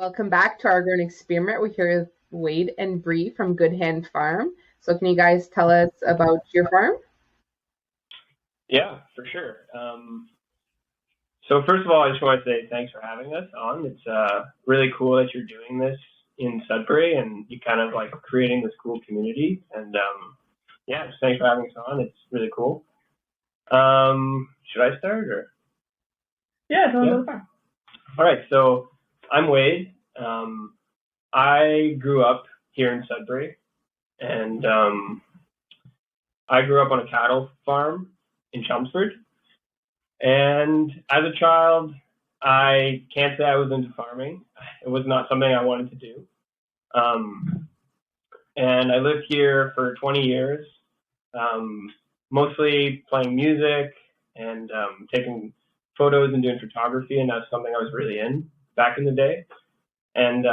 Welcome back to our growing experiment. We're here with Wade and Bree from Good Hand Farm. So can you guys tell us about your farm? Yeah, for sure. So first of all, I just want to say thanks for having us on. It's really cool that you're doing this in Sudbury and you kind of like creating this cool community. And yeah, just thanks for having us on. It's really cool. Should I start or? Yeah, totally fine. All right, so I'm Wade. I grew up here in Sudbury, and I grew up on a cattle farm in Chelmsford. And as a child, I can't say I was into farming. It was not something I wanted to do. And I lived here for 20 years, mostly playing music and taking photos and doing photography, and that's something I was really in back in the day. And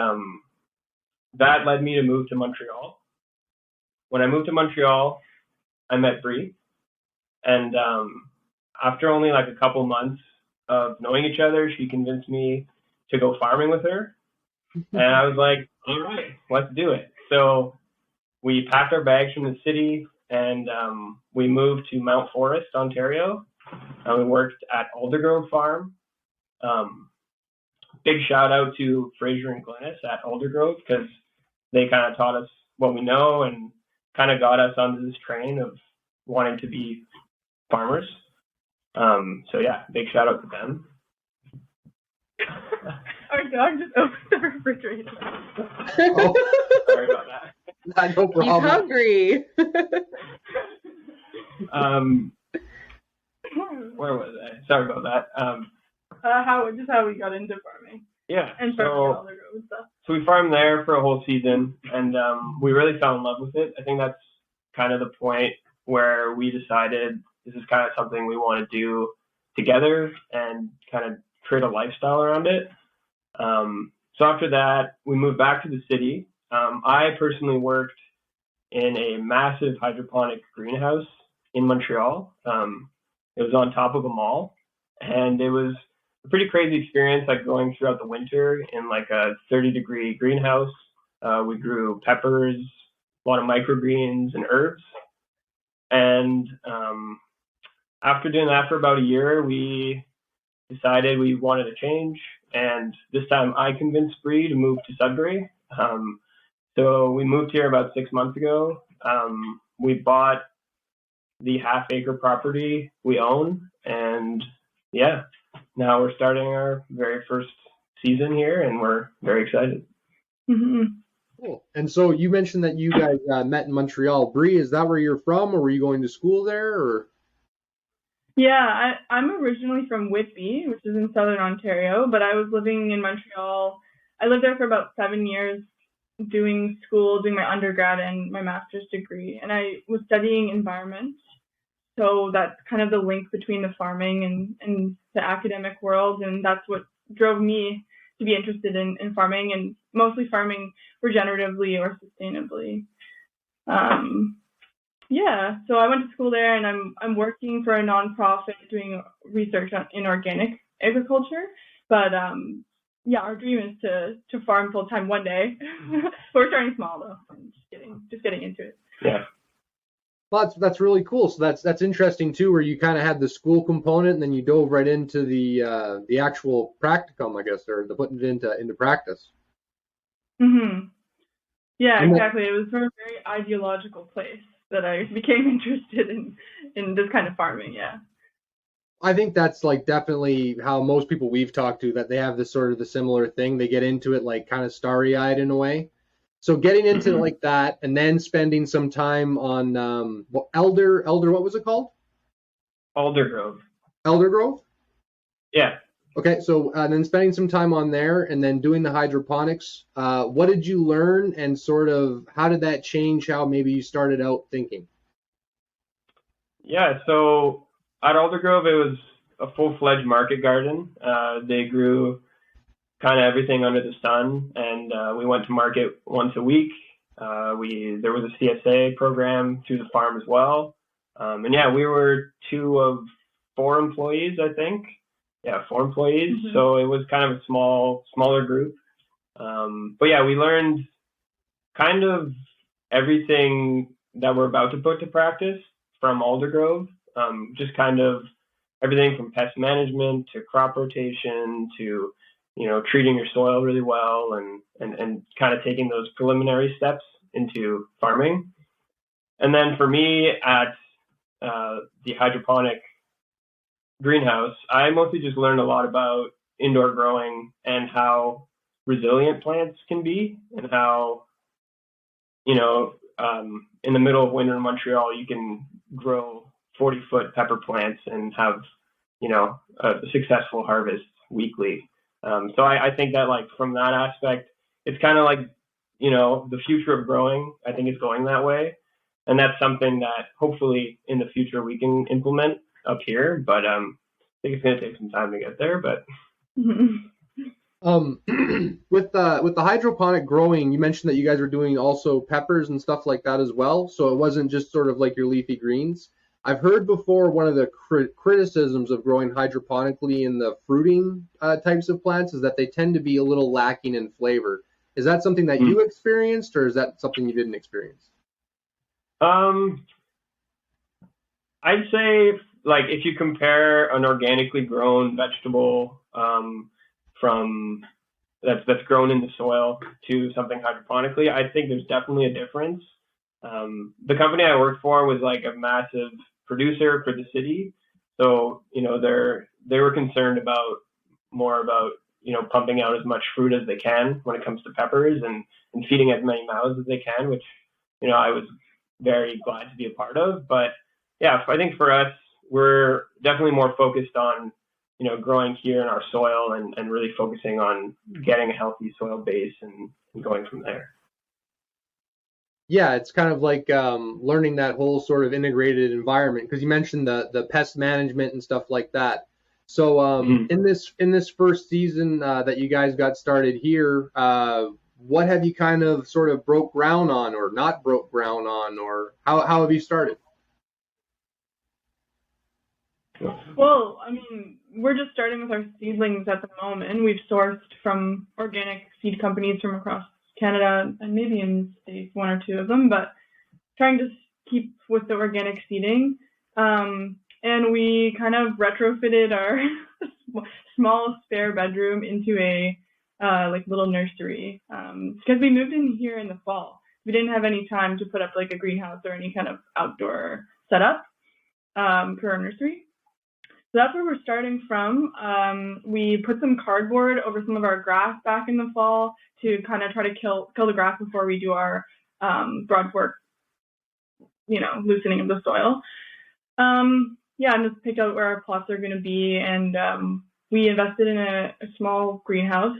that led me to move to Montreal. When I moved to Montreal, I met Bree, and after only like a couple months of knowing each other, she convinced me to go farming with her. And I was like, all right, let's do it. So we packed our bags from the city and we moved to Mount Forest, Ontario. And we worked at Aldergrove Farm. Big shout out to Fraser and Glennis at Aldergrove because they kind of taught us what we know and kind of got us onto this train of wanting to be farmers. So yeah, big shout out to them. Our dog just opened the refrigerator. Oh, sorry about that. No problem. He's hungry. Where was I? Sorry about that. How we got into farming. Yeah. And farming all the road stuff. So we farmed there for a whole season, and we really fell in love with it. I think that's kind of the point where we decided this is kind of something we want to do together and kind of create a lifestyle around it. So after that, we moved back to the city. I personally worked in a massive hydroponic greenhouse in Montreal. It was on top of a mall, and it was a pretty crazy experience, like going throughout the winter in like a 30-degree greenhouse. We grew peppers, a lot of microgreens and herbs. And after doing that for about a year, we decided we wanted to change. And this time I convinced Bree to move to Sudbury. So we moved here about 6 months ago. We bought the half-acre property we own. And yeah, now we're starting our very first season here, and we're very excited. Mm-hmm. Cool. And so you mentioned that you guys met in Montreal. Bree, is that where you're from, or were you going to school there? Or? Yeah, I'm originally from Whitby, which is in southern Ontario, but I was living in Montreal. I lived there for about 7 years doing school, doing my undergrad and my master's degree, and I was studying environment. So that's kind of the link between the farming and the academic world, and that's what drove me to be interested in farming, and mostly farming regeneratively or sustainably. Yeah, so I went to school there, and I'm working for a nonprofit doing research in organic agriculture. But yeah, our dream is to farm full time one day. We're starting small though, and just getting into it. Yeah. Well, that's really cool. So that's interesting too, where you kind of had the school component, and then you dove right into the actual practicum, I guess, or the putting it into practice. Mhm. Yeah, exactly. It was from a very ideological place that I became interested in this kind of farming. Yeah. I think that's like definitely how most people we've talked to, that they have this sort of the similar thing. They get into it like kind of starry-eyed in a way. So getting into it like that, and then spending some time on Elder, what was it called? Aldergrove. Eldergrove? Yeah. Okay, so then spending some time on there, and then doing the hydroponics. What did you learn, and sort of how did that change how maybe you started out thinking? Yeah, so at Aldergrove, it was a full-fledged market garden. They grew kind of everything under the sun, and we went to market once a week. There was a CSA program through the farm as well. And yeah, we were 2 of 4 employees, I think. Yeah, 4 employees. Mm-hmm. So it was kind of a smaller group. But yeah, we learned kind of everything that we're about to put to practice from Aldergrove. Just kind of everything from pest management to crop rotation to, treating your soil really well and kind of taking those preliminary steps into farming. And then for me at the hydroponic greenhouse, I mostly just learned a lot about indoor growing and how resilient plants can be, and how, in the middle of winter in Montreal, you can grow 40-foot pepper plants and have, a successful harvest weekly. So I think that, like, from that aspect, it's kind of like, the future of growing, I think, is going that way. And that's something that hopefully in the future we can implement up here. But I think it's going to take some time to get there. But with the hydroponic growing, you mentioned that you guys were doing also peppers and stuff like that as well. So it wasn't just sort of like your leafy greens. I've heard before one of the criticisms of growing hydroponically in the fruiting types of plants is that they tend to be a little lacking in flavor. Is that something that you experienced, or is that something you didn't experience? I'd say, like, if you compare an organically grown vegetable from that's grown in the soil to something hydroponically, I think there's definitely a difference. The company I worked for was like a massive producer for the city, so they were concerned more about pumping out as much fruit as they can when it comes to peppers and feeding as many mouths as they can, which I was very glad to be a part of. But yeah, I think for us, we're definitely more focused on growing here in our soil and really focusing on getting a healthy soil base and going from there. Yeah, it's kind of like learning that whole sort of integrated environment, because you mentioned the pest management and stuff like that. So in this first season that you guys got started here, what have you kind of sort of broke ground on, or not broke ground on, or how have you started? Well, I mean, we're just starting with our seedlings at the moment. We've sourced from organic seed companies from across Canada and maybe in the States, one or two of them, but trying to keep with the organic seeding. And we kind of retrofitted our small spare bedroom into a like little nursery, because we moved in here in the fall. We didn't have any time to put up like a greenhouse or any kind of outdoor setup for our nursery. So that's where we're starting from. We put some cardboard over some of our grass back in the fall to kind of try to kill the grass before we do our broad fork, loosening of the soil. And just pick out where our plots are going to be. And we invested in a small greenhouse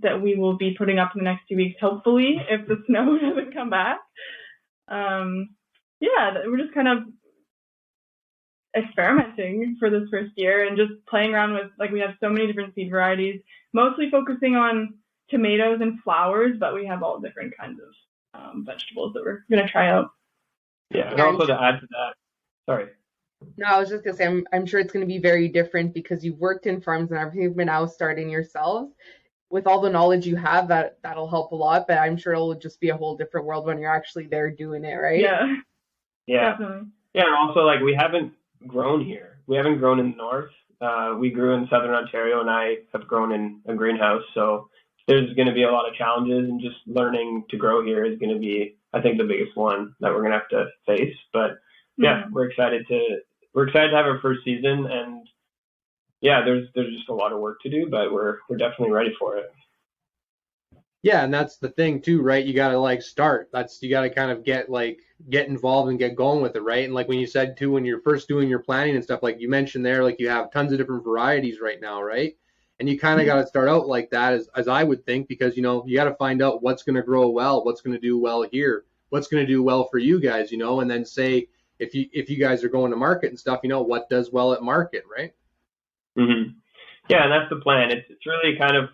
that we will be putting up in the next 2 weeks, hopefully, if the snow doesn't come back. We're just kind of experimenting for this first year and just playing around with, like, we have so many different seed varieties, mostly focusing on tomatoes and flowers, but we have all different kinds of vegetables that we're going to try out. Yeah, and also to add to that, sorry. No, I was just going to say, I'm sure it's going to be very different because you've worked in farms and everything, but now starting yourselves. With all the knowledge you have, that'll help a lot, but I'm sure it'll just be a whole different world when you're actually there doing it, right? Yeah. Definitely. Yeah, and also, like, we haven't grown here. We haven't grown in the north. We grew in southern Ontario, and I have grown in a greenhouse. So there's going to be a lot of challenges, and just learning to grow here is going to be, I think, the biggest one that we're going to have to face. But yeah, we're excited to have our first season, and yeah, there's just a lot of work to do, but we're definitely ready for it. Yeah, and that's the thing too, right? You got to start. You got to kind of get involved and get going with it, right? And like when you said too, when you're first doing your planning and stuff, like you mentioned there, like you have tons of different varieties right now, right? And you kind of got to start out like that, as I would think, because you got to find out what's going to grow well, what's going to do well here, what's going to do well for you guys, and then say if you guys are going to market and stuff, what does well at market, right? Mm-hmm. Yeah, and that's the plan. It's really kind of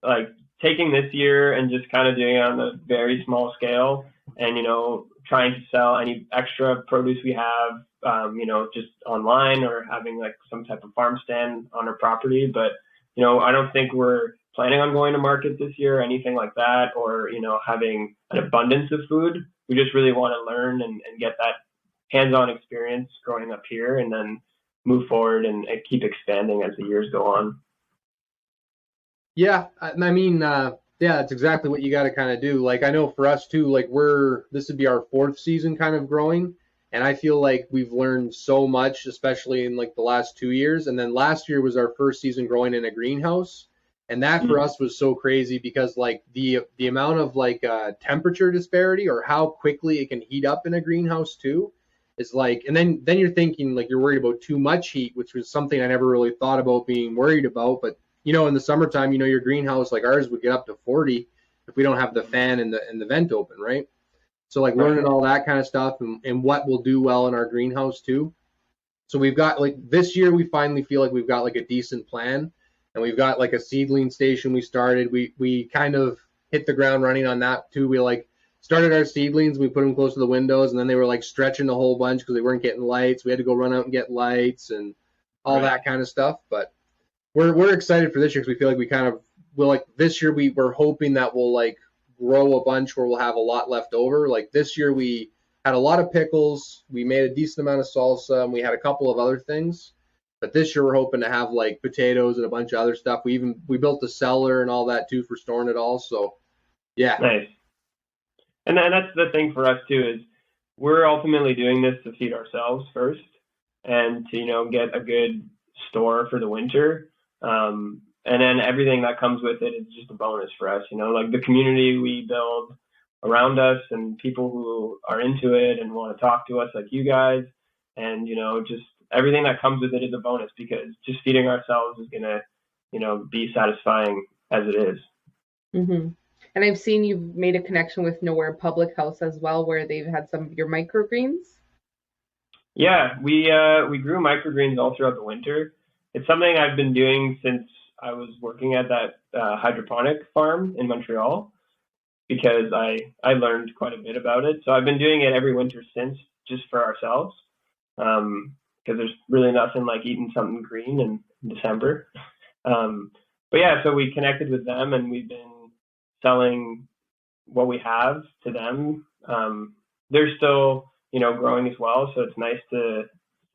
like taking this year and just kind of doing it on a very small scale, and trying to sell any extra produce we have, just online, or having like some type of farm stand on our property. But I don't think we're planning on going to market this year or anything like that, or, you know, having an abundance of food. We just really want to learn and get that hands-on experience growing up here, and then move forward and keep expanding as the years go on. Yeah, I mean, yeah, that's exactly what you got to kind of do. Like, I know for us too, like this would be our fourth season kind of growing, and I feel like we've learned so much, especially in like the last 2 years. And then last year was our first season growing in a greenhouse, and that for us was so crazy because like the amount of like temperature disparity or how quickly it can heat up in a greenhouse too is like, and then you're thinking like you're worried about too much heat, which was something I never really thought about being worried about, but you know, in the summertime, you know, your greenhouse like ours would get up to 40 if we don't have the fan and the vent open, right? So like learning all that kind of stuff and what will do well in our greenhouse too. So we've got like this year we finally feel like we've got like a decent plan, and we've got like a seedling station we started. We kind of hit the ground running on that too. We like started our seedlings, we put them close to the windows, and then they were like stretching a whole bunch because they weren't getting lights. We had to go run out and get lights and all that kind of stuff. But we're excited for this year because we feel like we kind of will, like this year we're hoping that we'll like grow a bunch where we'll have a lot left over. Like this year we had a lot of pickles, we made a decent amount of salsa, and we had a couple of other things. But this year we're hoping to have like potatoes and a bunch of other stuff. We built a cellar and all that too for storing it all. So yeah. Nice. And that's the thing for us too, is we're ultimately doing this to feed ourselves first, and to, you know, get a good store for the winter. And then everything that comes with it is just a bonus for us, you know, like the community we build around us and people who are into it and want to talk to us like you guys. And, you know, just everything that comes with it is a bonus, because just feeding ourselves is going to, you know, be satisfying as it is. Mm-hmm. And I've seen you've made a connection with Nowhere Public House as well, where they've had some of your microgreens. Yeah, we grew microgreens all throughout the winter. It's something I've been doing since I was working at that hydroponic farm in Montreal, because I learned quite a bit about it. So I've been doing it every winter since, just for ourselves, because there's really nothing like eating something green in December. But yeah, so we connected with them, and we've been selling what we have to them. They're still, you know, growing as well, so it's nice to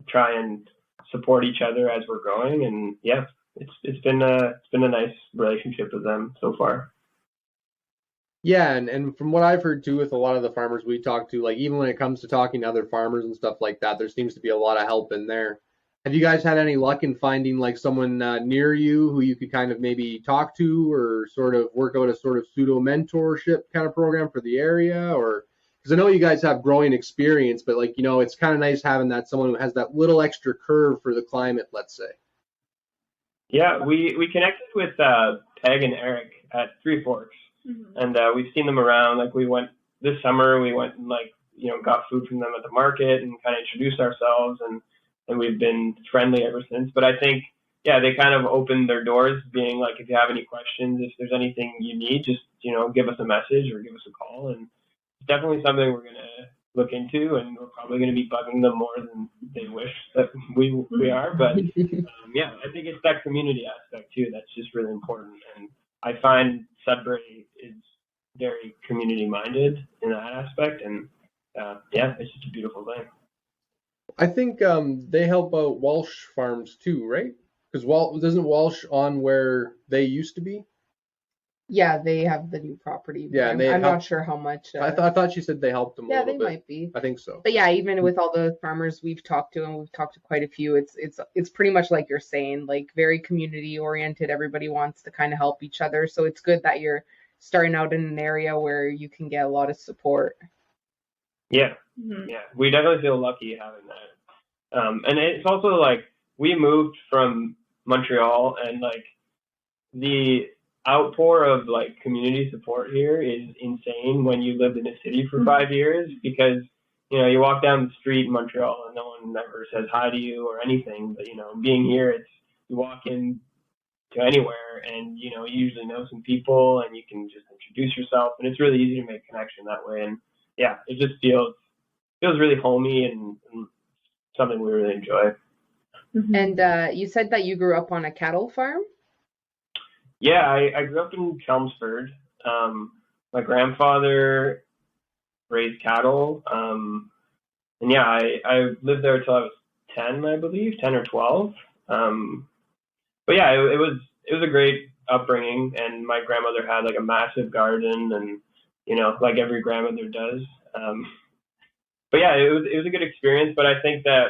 try and support each other as we're growing. And yeah, it's been a nice relationship with them so far. Yeah, and from what I've heard too with a lot of the farmers we talk to, like even when it comes to talking to other farmers and stuff like that, there seems to be a lot of help in there. Have you guys had any luck in finding like someone near you who you could kind of maybe talk to, or sort of work out a sort of pseudo mentorship kind of program for the area? Or because I know you guys have growing experience, but like, you know, it's kind of nice having that someone who has that little extra curve for the climate, let's say. Yeah, we connected with Peg and Eric at Three Forks. Mm-hmm. And we've seen them around. Like we went this summer, we went and like, you know, got food from them at the market and kind of introduced ourselves, and we've been friendly ever since. But I think, yeah, they kind of opened their doors, being like, if you have any questions, if there's anything you need, just, you know, give us a message or give us a call. And it's definitely something we're going to look into, and we're probably going to be bugging them more than they wish that we are. But yeah, I think it's that community aspect too that's just really important. And I find Sudbury is very community minded in that aspect, and yeah, it's just a beautiful thing. I think they help out Walsh farms too, right? Because isn't Walsh on where they used to be? Yeah, they have the new property. Yeah, I'm not sure how much. I thought she said they helped them. Yeah, a little they bit. might be. I think so. But yeah, even with all the farmers we've talked to, and we've talked to quite a few, it's pretty much like you're saying, like very community oriented. Everybody wants to kind of help each other, so it's good that you're starting out in an area where you can get a lot of support. Yeah, yeah, we definitely feel lucky having that. And it's also like we moved from Montreal, and like the outpour of like community support here is insane when you lived in a city for 5 years, because, you know, you walk down the street in Montreal and no one ever says hi to you or anything. But, you know, being here, it's, you walk in to anywhere and, you know, you usually know some people and you can just introduce yourself, and it's really easy to make a connection that way. And yeah, it just feels really homey and something we really enjoy. And you said that you grew up on a cattle farm? Yeah, I grew up in Chelmsford. My grandfather raised cattle. And yeah, I lived there until I was 10, I believe, 10 or 12. Um, but yeah, it was a great upbringing, and my grandmother had like a massive garden, and like every grandmother does. Um, but yeah, it was a good experience. But I think that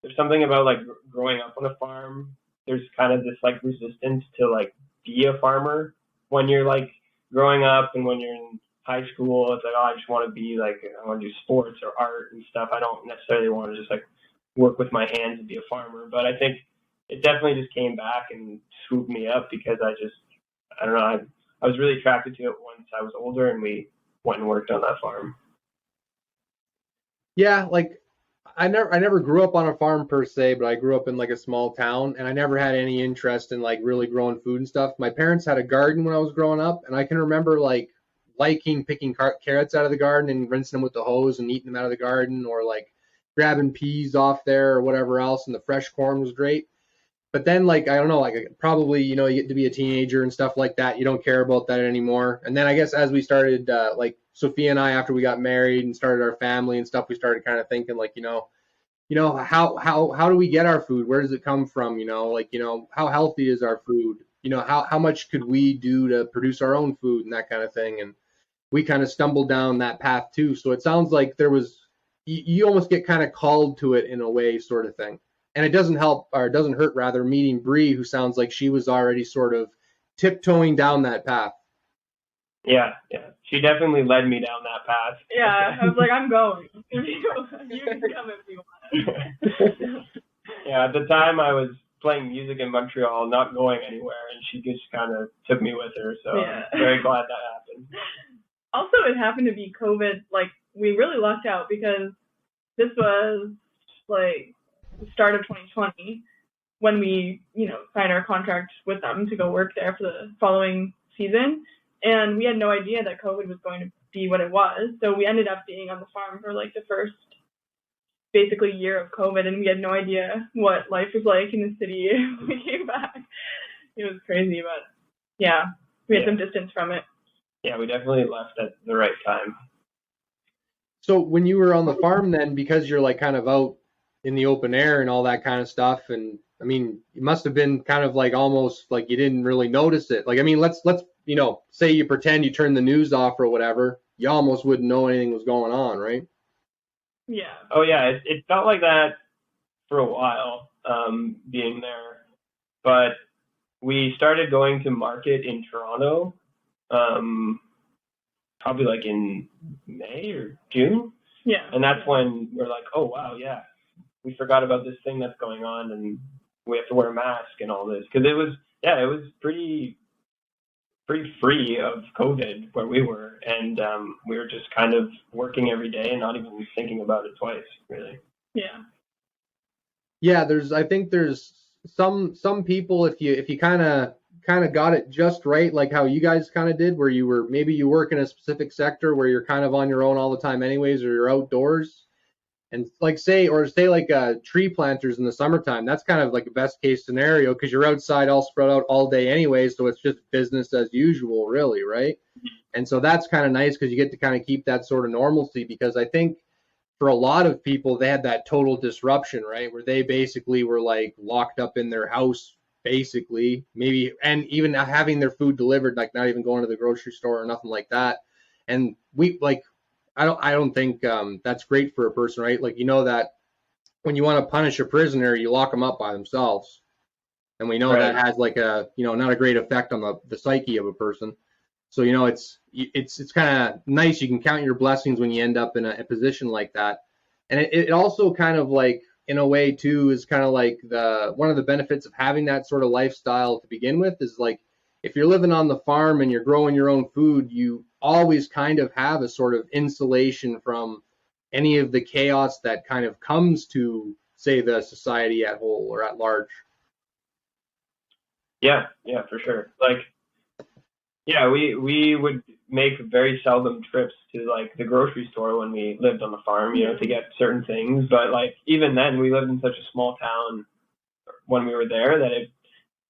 there's something about like growing up on a farm. There's kind of this like resistance to like be a farmer when you're like growing up, and when you're in high school. It's like, oh, I just want to be like, I want to do sports or art and stuff. I don't necessarily want to just like work with my hands and be a farmer. But I think it definitely just came back and swooped me up because I don't know, I was really attracted to it once I was older, and we went and worked on that farm. Yeah, like I never grew up on a farm per se, but I grew up in like a small town, and I never had any interest in like really growing food and stuff. My parents had a garden when I was growing up, and I can remember like liking picking carrots out of the garden and rinsing them with the hose and eating them out of the garden, or like grabbing peas off there or whatever else, and the fresh corn was great. But then like I don't know, like probably you get to be a teenager and stuff like that, you don't care about that anymore. And then I guess as we started like Sophia and I, after we got married and started our family and stuff, we started kind of thinking like how do we get our food, where does it come from, like how healthy is our food, how much could we do to produce our own food and that kind of thing. And we kind of stumbled down that path too. So it sounds like there was you almost get kind of called to it in a way, sort of thing. And it doesn't help, or it doesn't hurt rather, meeting Bree, who sounds like she was already sort of tiptoeing down that path. Yeah, yeah. She definitely led me down that path. Yeah, I was like, I'm going. You can come if you want. Yeah, at the time I was playing music in Montreal, not going anywhere, and she just kind of took me with her. So Yeah. I'm very glad that happened. Also, it happened to be COVID. Like, we really lucked out because this was like the start of 2020 when we, signed our contract with them to go work there for the following season. And we had no idea that COVID was going to be what it was. So we ended up being on the farm for like the first basically year of COVID, and we had no idea what life was like in the city when we came back. It was crazy, but yeah, we had some distance from it. Yeah, we definitely left at the right time. So when you were on the farm then, because you're like kind of out in the open air and all that kind of stuff, and I mean, it must have been kind of like almost like you didn't really notice it. Like, I mean, let's say you pretend you turn the news off or whatever, you almost wouldn't know anything was going on, right? Yeah. Oh yeah, it felt like that for a while, being there. But we started going to market in Toronto, probably like in May or June. Yeah. And that's when we're like, oh wow, yeah, we forgot about this thing that's going on, and we have to wear a mask and all this, because it was pretty free of COVID where we were, and we were just kind of working every day and not even thinking about it twice, really. Yeah. Yeah, I think there's some people, if you kind of got it just right, like how you guys kind of did, where maybe you work in a specific sector where you're kind of on your own all the time anyways, or you're outdoors. And like say like tree planters in the summertime, that's kind of like a best case scenario because you're outside all spread out all day anyway, so it's just business as usual, really, right? And so that's kind of nice because you get to kind of keep that sort of normalcy, because I think for a lot of people, they had that total disruption, right? Where they basically were like locked up in their house, basically, maybe, and even having their food delivered, like not even going to the grocery store or nothing like that. And I don't think that's great for a person, right? Like, that when you want to punish a prisoner, you lock them up by themselves. And we know Right. that has like not a great effect on the psyche of a person. So, it's kind of nice. You can count your blessings when you end up in a position like that. And it also kind of like, in a way too, is kind of like one of the benefits of having that sort of lifestyle to begin with is like, if you're living on the farm and you're growing your own food, you always kind of have a sort of insulation from any of the chaos that kind of comes to, say, the society at whole or at large. Yeah, for sure. Like, yeah, we would make very seldom trips to like the grocery store when we lived on the farm, to get certain things. But like even then, we lived in such a small town when we were there that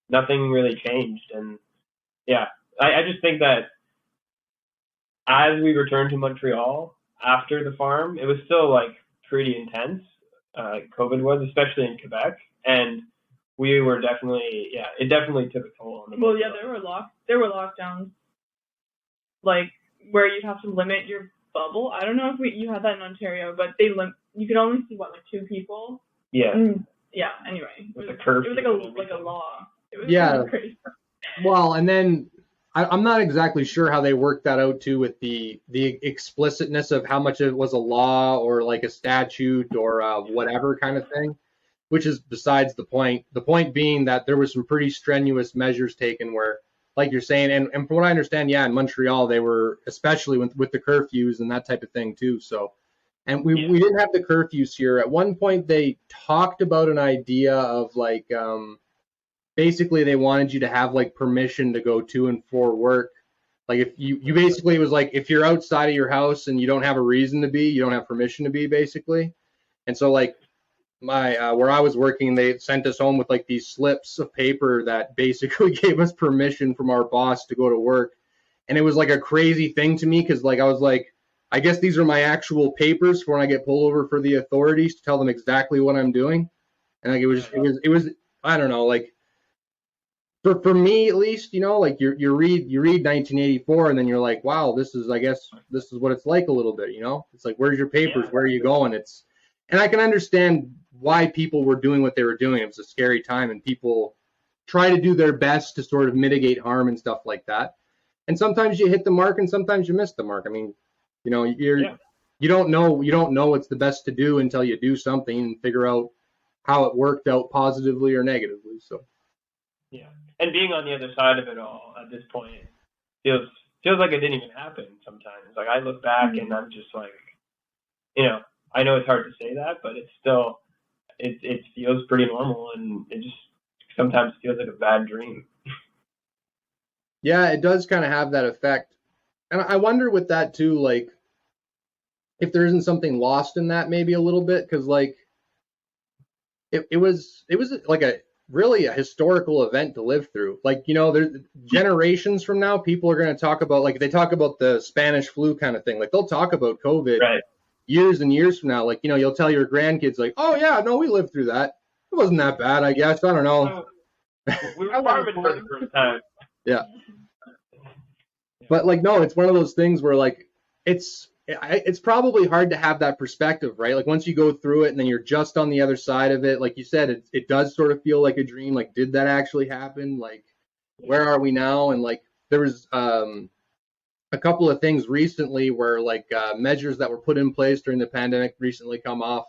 nothing really changed. And yeah, I just think that as we returned to Montreal after the farm, it was still like pretty intense. COVID was, especially in Quebec, and we were definitely, yeah, it definitely took a toll on the. Well, yeah, there were lockdowns, like where you'd have to limit your bubble. I don't know if you had that in Ontario, but you could only see what, like 2 people. Yeah. Yeah. Anyway, it was like a law. It was Yeah. kind of crazy. Well, and then I'm not exactly sure how they worked that out too with the explicitness of how much it was a law or like a statute or whatever kind of thing, which is besides the point. The point being that there was some pretty strenuous measures taken where, like you're saying, and from what I understand, yeah, in Montreal they were, especially with the curfews and that type of thing too. So, and we didn't have the curfews here. At one point they talked about an idea of like basically they wanted you to have like permission to go to and for work. Like if you basically, it was like if you're outside of your house and you don't have a reason to be, you don't have permission to be, basically. And so like my where I was working, they sent us home with like these slips of paper that basically gave us permission from our boss to go to work. And it was like a crazy thing to me because like I was like, I guess these are my actual papers for when I get pulled over for the authorities to tell them exactly what I'm doing. And like it was I don't know, like for me at least, you know, like you read 1984 and then you're like, wow, I guess this is what it's like a little bit, you know. It's like, where's your papers? Where are you going? And I can understand why people were doing what they were doing. It was a scary time and people try to do their best to sort of mitigate harm and stuff like that. And sometimes you hit the mark and sometimes you miss the mark. I mean, you know, you don't know what's the best to do until you do something and figure out how it worked out positively or negatively. So yeah. And being on the other side of it all at this point feels like it didn't even happen sometimes. Like I look back and I'm just like, you know, I know it's hard to say that, but it's still, it feels pretty normal and it just sometimes feels like a bad dream. Yeah, it does kind of have that effect. And I wonder with that too, like if there isn't something lost in that maybe a little bit, because like it was like really a historical event to live through. Like, you know, there's generations from now, people are going to talk about, like, they talk about the Spanish flu kind of thing. Like, they'll talk about COVID years and years from now. Like, you know, you'll tell your grandkids, like, oh, yeah, no, we lived through that. It wasn't that bad, I guess. I don't know. We were farming for the first time. Yeah. But, like, no, it's one of those things where, like, it's probably hard to have that perspective, right? Like once you go through it and then you're just on the other side of it, like you said, it does sort of feel like a dream. Like, did that actually happen? Like, where are we now? And like, there was a couple of things recently where like measures that were put in place during the pandemic recently come off,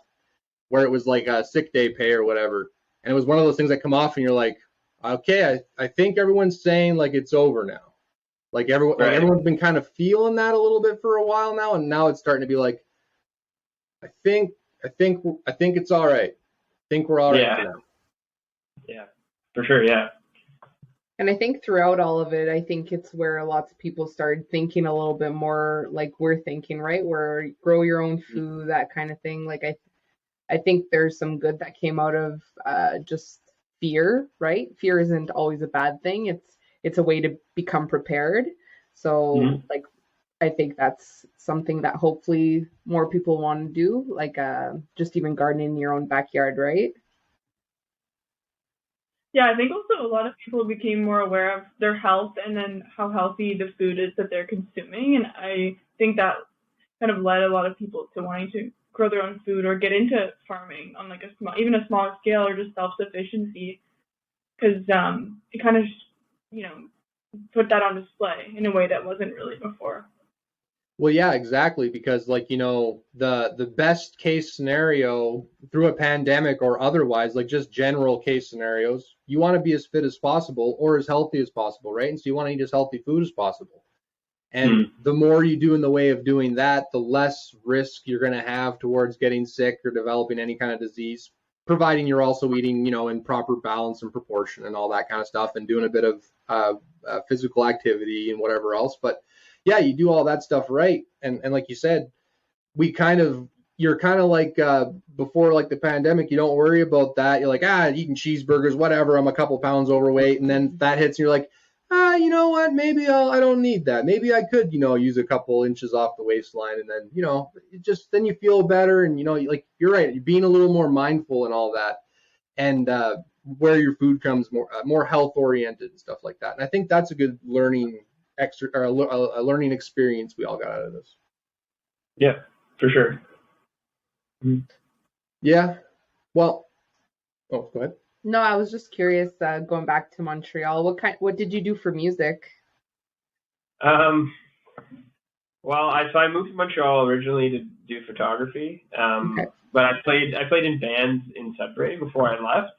where it was like a sick day pay or whatever. And it was one of those things that come off and you're like, okay, I think everyone's saying like it's over now. Like everyone's been kind of feeling that a little bit for a while now, and now it's starting to be like, I think it's all right. I think we're all right now. Yeah, for sure. Yeah. And I think throughout all of it, I think it's where lots of people started thinking a little bit more like we're thinking, right? Where grow your own food, that kind of thing. Like I think there's some good that came out of just fear, right? Fear isn't always a bad thing. It's a way to become prepared. So like, I think that's something that hopefully more people want to do, like just even gardening in your own backyard, right? Yeah, I think also a lot of people became more aware of their health and then how healthy the food is that they're consuming. And I think that kind of led a lot of people to wanting to grow their own food or get into farming on like even a smaller scale or just self-sufficiency, because it kind of, you know, put that on display in a way that wasn't really before. Well, yeah, exactly. Because like, you know, the best case scenario through a pandemic or otherwise, like just general case scenarios, you want to be as fit as possible or as healthy as possible, right? And so you want to eat as healthy food as possible. And the more you do in the way of doing that, the less risk you're going to have towards getting sick or developing any kind of disease, providing you're also eating, you know, in proper balance and proportion and all that kind of stuff, and doing a bit of physical activity and whatever else. But yeah, you do all that stuff right. And like you said, you're kind of like before like the pandemic, you don't worry about that. You're like, eating cheeseburgers, whatever, I'm a couple pounds overweight. And then that hits and you're like, you know what, maybe I don't need that. Maybe I could, use a couple inches off the waistline, and then, then you feel better, and, like, you're right, you're being a little more mindful and all that, and where your food comes more health oriented and stuff like that. And I think that's a good learning a learning experience we all got out of this. Yeah, for sure. Yeah. Well, go ahead. No, I was just curious, going back to Montreal, what did you do for music? Well, I moved to Montreal originally to do photography, Okay. but I played in bands in Sudbury before I left,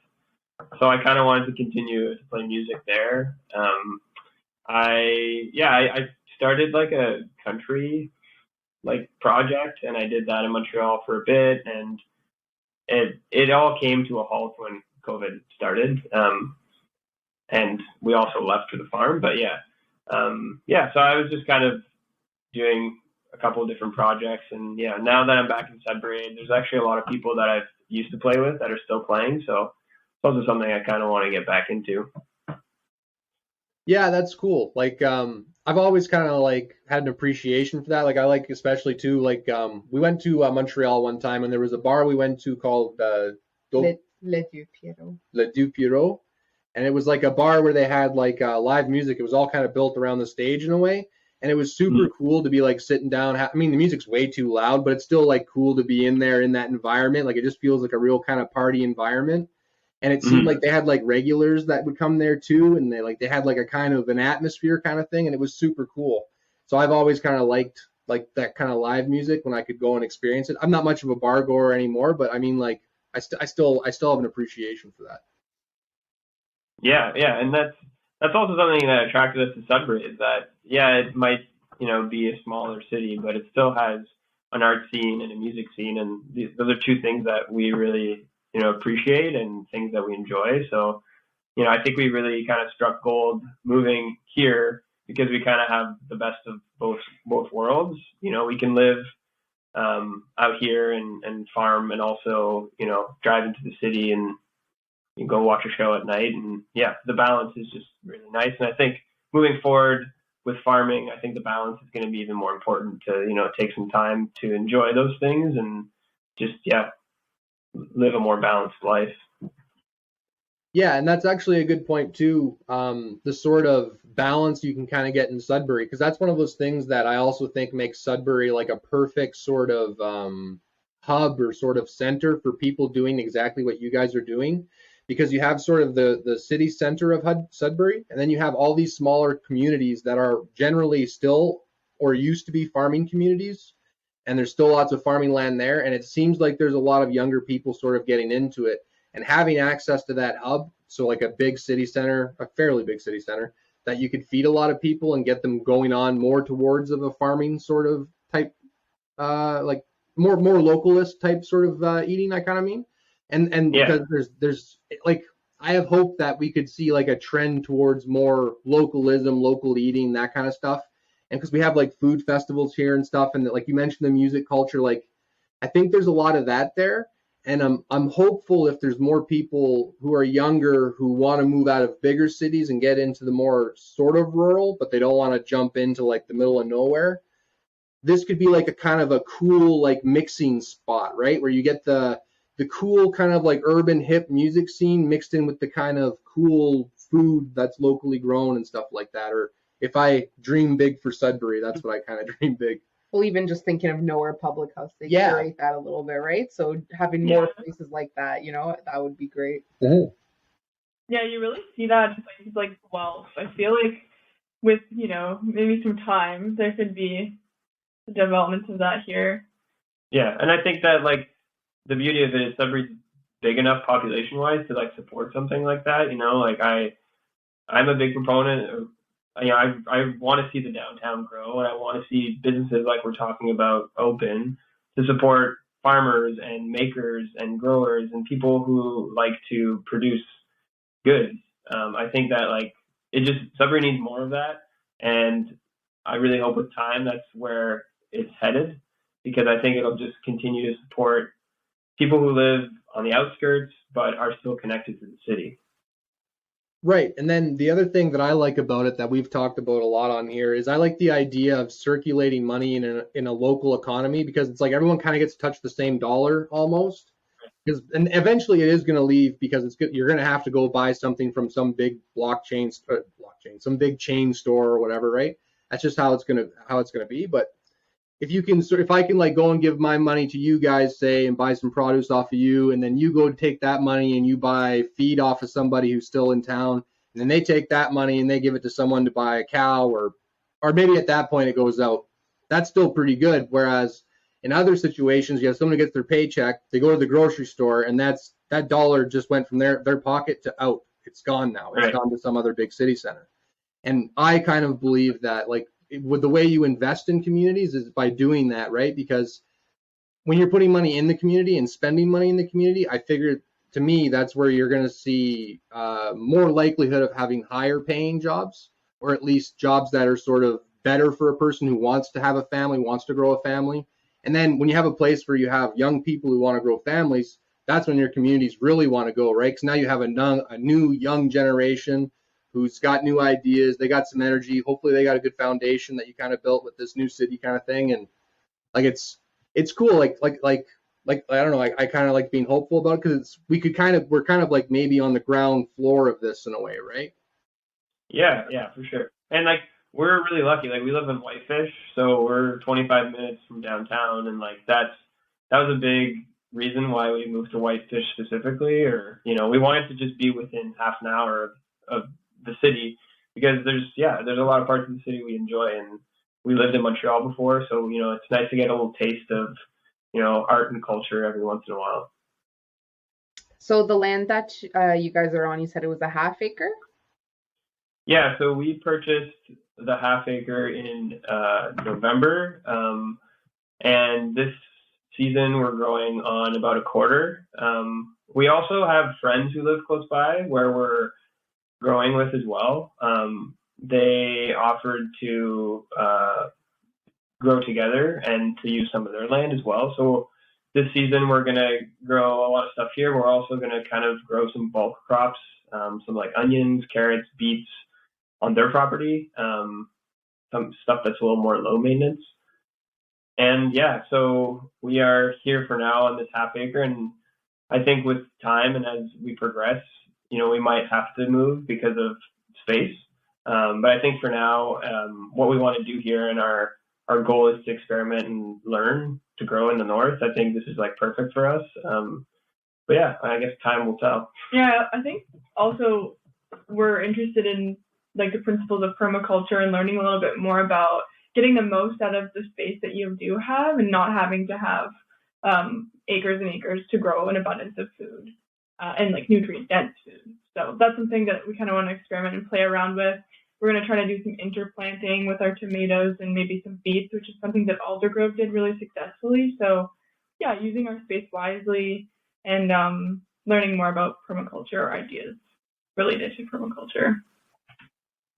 so I kind of wanted to continue to play music there. I started like a country like project, and I did that in Montreal for a bit, and it all came to a halt when COVID started, and we also left for the farm. But so I was just kind of doing a couple of different projects, and now that I'm back in Sudbury, there's actually a lot of people that I've used to play with that are still playing, so it's also something I kind of want to get back into. Yeah, that's cool. Like, I've always kind of like had an appreciation for that. Like, I like especially too, like, we went to Montreal one time, and there was a bar we went to called Le Dieu Pierrot. Le Deux Pierrot, and it was like a bar where they had like live music. It was all kind of built around the stage in a way, and it was super cool to be like sitting down. I mean, the music's way too loud, but it's still like cool to be in there in that environment. Like, it just feels like a real kind of party environment. And it seemed like they had like regulars that would come there too, and they had like a kind of an atmosphere kind of thing, and it was super cool. So I've always kind of liked like that kind of live music when I could go and experience it. I'm not much of a bar goer anymore, but I mean, like, I still have an appreciation for that. Yeah, and that's also something that attracted us to Sudbury, is that it might be a smaller city, but it still has an art scene and a music scene, and those are two things that we really appreciate and things that we enjoy. So I think we really kind of struck gold moving here, because we kind of have the best of both worlds. We can live out here and farm, and also drive into the city and you go watch a show at night, and the balance is just really nice. And I think moving forward with farming, I think the balance is going to be even more important to take some time to enjoy those things and just live a more balanced life. Yeah, and that's actually a good point too. The sort of balance you can kind of get in Sudbury, because that's one of those things that I also think makes Sudbury like a perfect sort of hub or sort of center for people doing exactly what you guys are doing, because you have sort of the city center of Sudbury, and then you have all these smaller communities that are generally still or used to be farming communities, and there's still lots of farming land there, and it seems like there's a lot of younger people sort of getting into it and having access to that hub. So like a big city center, a fairly big city center, that you could feed a lot of people and get them going on more towards of a farming sort of type, like more localist type sort of eating, I kind of mean. And because there's like, I have hope that we could see like a trend towards more localism, local eating, that kind of stuff. And because we have like food festivals here and stuff, and like you mentioned the music culture, like I think there's a lot of that there. And I'm hopeful if there's more people who are younger who want to move out of bigger cities and get into the more sort of rural, but they don't want to jump into like the middle of nowhere. This could be like a kind of a cool like mixing spot, right? Where you get the cool kind of like urban hip music scene mixed in with the kind of cool food that's locally grown and stuff like that. Or if I dream big for Sudbury, that's what I kind of dream big. Well, even just thinking of Nowhere Public House, they curate that a little bit, right? So having more places like that, that would be great. Yeah, you really see that in places like Guelph. I feel like with, maybe some time, there could be the development of that here. Yeah, and I think that like the beauty of it is Sudbury's big enough population-wise to like support something like that. Like I'm a big proponent of, I want to see the downtown grow, and I want to see businesses like we're talking about open to support farmers and makers and growers and people who like to produce goods. I think that like Sudbury needs more of that, and I really hope with time that's where it's headed, because I think it'll just continue to support people who live on the outskirts but are still connected to the city. Right. And then the other thing that I like about it that we've talked about a lot on here is I like the idea of circulating money in a local economy, because it's like everyone kind of gets to touch the same dollar almost. Because and eventually it is going to leave, because you're going to have to go buy something from some big some big chain store or whatever, right? That's just how it's going to be. But if I can like go and give my money to you guys, say, and buy some produce off of you, and then you go take that money and you buy feed off of somebody who's still in town, and then they take that money and they give it to someone to buy a cow, or maybe at that point it goes out. That's still pretty good. Whereas in other situations, you have someone who gets their paycheck, they go to the grocery store, and that dollar just went from their pocket to out. It's gone now. It's gone to some other big city center. And I kind of believe that, like, with the way you invest in communities is by doing that, right? Because when you're putting money in the community and spending money in the community, I figure, to me, that's where you're going to see more likelihood of having higher paying jobs, or at least jobs that are sort of better for a person who wants to have a family, wants to grow a family. And then when you have a place where you have young people who want to grow families, that's when your communities really want to go, right? Because now you have a new young generation who's got new ideas, they got some energy, hopefully they got a good foundation that you kind of built with this new city kind of thing. And like it's cool, like I don't know, I kind of like being hopeful about it, because we're kind of like maybe on the ground floor of this in a way, right? Yeah, for sure. And like we're really lucky, like we live in Whitefish, so we're 25 minutes from downtown, and like that was a big reason why we moved to Whitefish specifically, or we wanted to just be within half an hour of the city, because there's a lot of parts of the city we enjoy, and we lived in Montreal before, so it's nice to get a little taste of art and culture every once in a while. So the land that you guys are on, you said it was a half acre? Yeah, so we purchased the half acre in November, and this season we're growing on about a quarter. We also have friends who live close by where we're growing with as well. They offered to grow together and to use some of their land as well. So this season we're going to grow a lot of stuff here. We're also going to kind of grow some bulk crops, some like onions, carrots, beets on their property, some stuff that's a little more low maintenance. And yeah, so we are here for now on this half acre, and I think with time and as we progress, we might have to move because of space. But I think for now, what we want to do here, and our goal is to experiment and learn to grow in the north. I think this is like perfect for us. But yeah, I guess time will tell. Yeah, I think also we're interested in like the principles of permaculture and learning a little bit more about getting the most out of the space that you do have, and not having to have acres and acres to grow an abundance of food and like nutrient dense food. So that's something that we kind of want to experiment and play around with. We're going to try to do some interplanting with our tomatoes and maybe some beets, which is something that Aldergrove did really successfully. So yeah, using our space wisely and learning more about permaculture or ideas related to permaculture.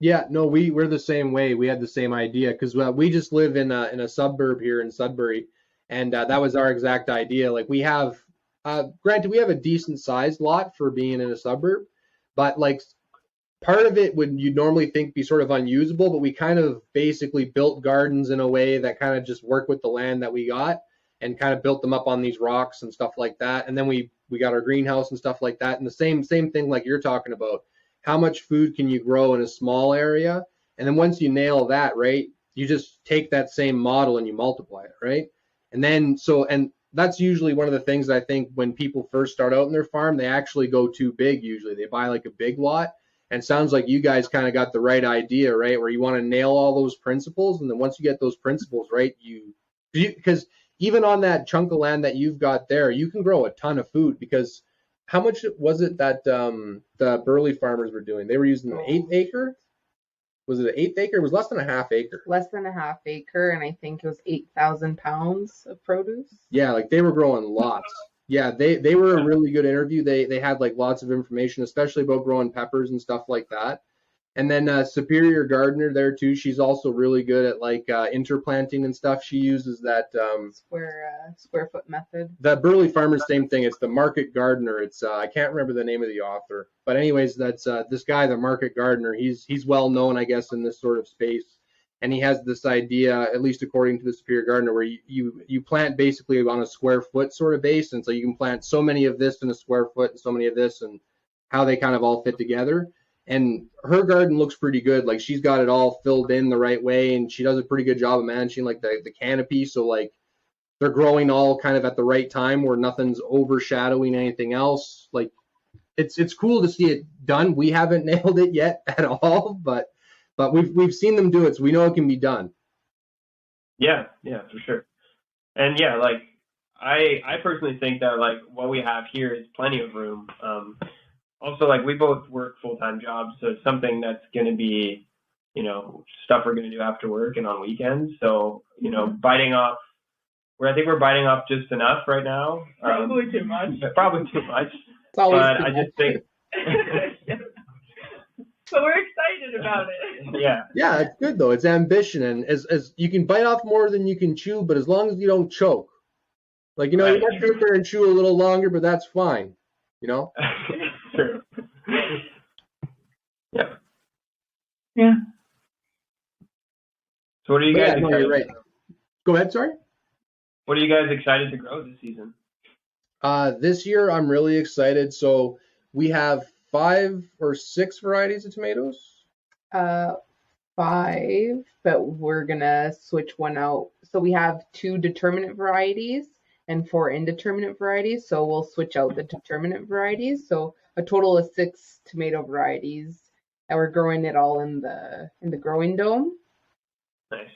Yeah, no, we're the same way. We had the same idea, because we just live in a suburb here in Sudbury, and that was our exact idea. Like we have, granted, we have a decent sized lot for being in a suburb, but like part of it would you normally think be sort of unusable, but we kind of basically built gardens in a way that kind of just work with the land that we got, and kind of built them up on these rocks and stuff like that. And then we got our greenhouse and stuff like that. And the same thing like you're talking about. How much food can you grow in a small area? And then once you nail that, right, you just take that same model and you multiply it, right? And then and that's usually one of the things that I think when people first start out in their farm, they actually go too big. Usually they buy like a big lot. And it sounds like you guys kind of got the right idea, right? Where you want to nail all those principles. And then once you get those principles, right, because even on that chunk of land that you've got there, you can grow a ton of food. Because how much was it that the Burley farmers were doing? They were using an 1/8 acre. Was it an 1/8 acre? It was less than a half acre. Less than a half acre, and I think it was 8,000 pounds of produce. Yeah, like they were growing lots. Yeah, they were a really good interview. They had like lots of information, especially about growing peppers and stuff like that. And then Superior Gardener there too. She's also really good at like interplanting and stuff. She uses that square foot method. the Burley Farmers, same thing. It's the Market Gardener. It's I can't remember the name of the author, but anyways, that's this guy, the Market Gardener. He's well known, I guess, in this sort of space, and he has this idea, at least according to the Superior Gardener, where you plant basically on a square foot sort of base, and so you can plant so many of this in a square foot and so many of this, and how they kind of all fit together. And her garden looks pretty good. Like she's got it all filled in the right way, and she does a pretty good job of managing like the canopy. So like they're growing all kind of at the right time where nothing's overshadowing anything else. Like it's cool to see it done. We haven't nailed it yet at all, but we've seen them do it, so we know it can be done. Yeah, for sure. And yeah, like I personally think that like what we have here is plenty of room. Also, like we both work full-time jobs, so it's something that's going to be, stuff we're going to do after work and on weekends. So, biting off, I think we're biting off just enough right now. Probably too much. Probably too much. It's always But too I much. just think, So we're excited about it. Yeah, it's good though. It's ambition, and as you can bite off more than you can chew, but as long as you don't choke, like you Right. might sit there and chew a little longer, but that's fine. True. Yeah. Yeah. So what are you But guys yeah, no, excited? you're right. Go ahead, sorry. What are you guys excited to grow this season? This year I'm really excited. So we have 5 or 6 varieties of tomatoes. 5, but we're gonna switch one out. So we have 2 determinate varieties and 4 indeterminate varieties. So we'll switch out the determinate varieties. So a total of 6 tomato varieties, and we're growing it all in the growing dome. Nice.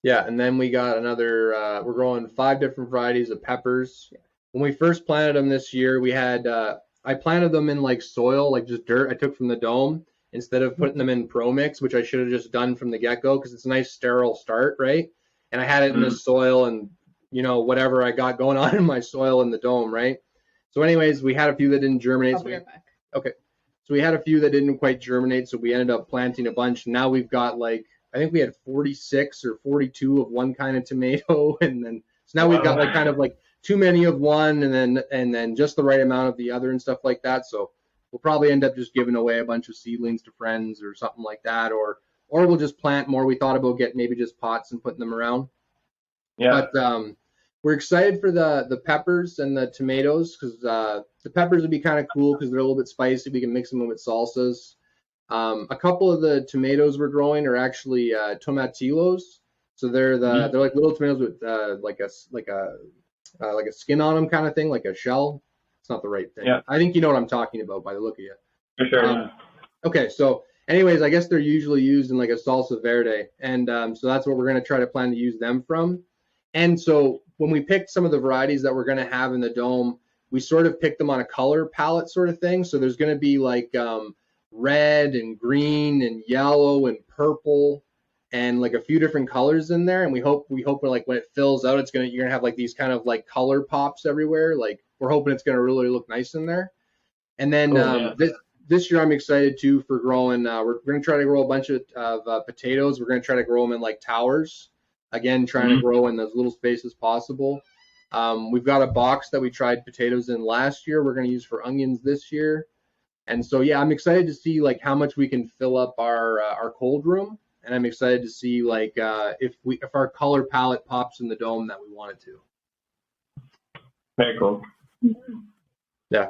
Yeah, and then we got another. We're growing 5 different varieties of peppers. When we first planted them this year, we had I planted them in like soil, like just dirt I took from the dome, instead of putting them in Pro Mix, which I should have just done from the get-go because it's a nice sterile start, right? And I had it in the soil and whatever I got going on in my soil in the dome, right? So anyways, we had a few that didn't germinate. I'll be right back. Okay. So we had a few that didn't quite germinate, so we ended up planting a bunch. Now we've got like, I think we had 46 or 42 of one kind of tomato, and then so now we've got like kind of like too many of one, and then just the right amount of the other and stuff like that. So we'll probably end up just giving away a bunch of seedlings to friends or something like that, or we'll just plant more. We thought about getting maybe just pots and putting them around. Yeah. But we're excited for the peppers and the tomatoes because the peppers would be kind of cool because they're a little bit spicy. We can mix them with salsas. A couple of the tomatoes we're growing are actually tomatillos. So they're like little tomatoes with like a skin on them kind of thing, like a shell. It's not the right thing. Yeah. I think you know what I'm talking about by the look of it. For sure. Okay, so anyways, I guess they're usually used in like a salsa verde, and so that's what we're going to try to plan to use them from. And so when we picked some of the varieties that we're going to have in the dome, we sort of picked them on a color palette sort of thing. So there's going to be like red and green and yellow and purple and like a few different colors in there. And we hope like when it fills out, you're going to have like these kind of like color pops everywhere. Like we're hoping it's going to really look nice in there. And then this year I'm excited too for growing. We're going to try to grow a bunch of potatoes. We're going to try to grow them in like towers. Again, trying to grow in as little space as possible. We've got a box that we tried potatoes in last year. We're going to use for onions this year. And so, yeah, I'm excited to see like how much we can fill up our cold room. And I'm excited to see like if our color palette pops in the dome that we want it to. Very cool. Yeah.